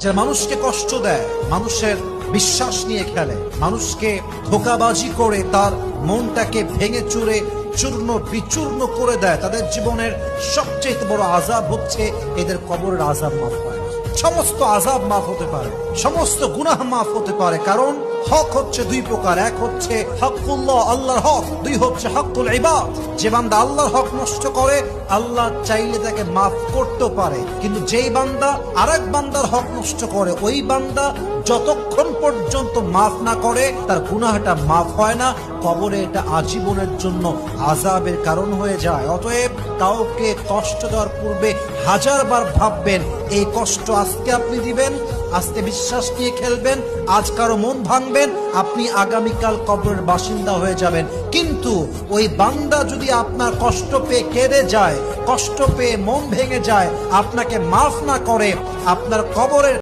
যারা মানুষকে কষ্ট দেয়, মানুষের বিশ্বাস নিয়ে খেলে, মানুষকে ধোঁকাবাজি করে তার মনটাকে ভেঙে চুরে চূর্ণ বিচূর্ণ করে দেয়, তাদের জীবনের সবচেয়ে বড় আযাব হচ্ছে এদের কবরের আযাব মাফ হয়। সমস্ত আযাব মাফ হতে পারে, সমস্ত গুনাহ মাফ হতে পারে, কারণ হক হচ্ছে দুই প্রকার। এক হচ্ছে হকুল্লাহ, আল্লাহর হক। দুই হচ্ছে হকুল ইবাদ। যে বান্দা আল্লাহর হক নষ্ট করে, আল্লাহ চাইলে তাকে মাফ করতেও পারে, কিন্তু যেই বান্দা আরেক বান্দার হক নষ্ট করে, ওই বান্দা যতক্ষণ পর্যন্ত মাফ না করে তার গুনাহটা মাফ হয় না। কবরে এটা আজীবনের জন্য আযাবের কারণ হয়ে যায়। অতএব কাউকে কষ্ট দেওয়ার পূর্বে হাজারবার ভাববেন, এই কষ্ট আজকে আপনি দিবেন, আজকে বিশ্বাস নিয়ে খেলবেন, আজ কারো মন ভাঙবেন, আপনি আগামীকাল কবরের বাসিন্দা হয়ে যাবেন। কিন্তু ওই বান্দা যদি আপনার কষ্ট পেয়ে কেঁদে যায়, কষ্ট পেয়ে মন ভেঙে যায়, আপনাকে মাফ না করে, আপনার কবরের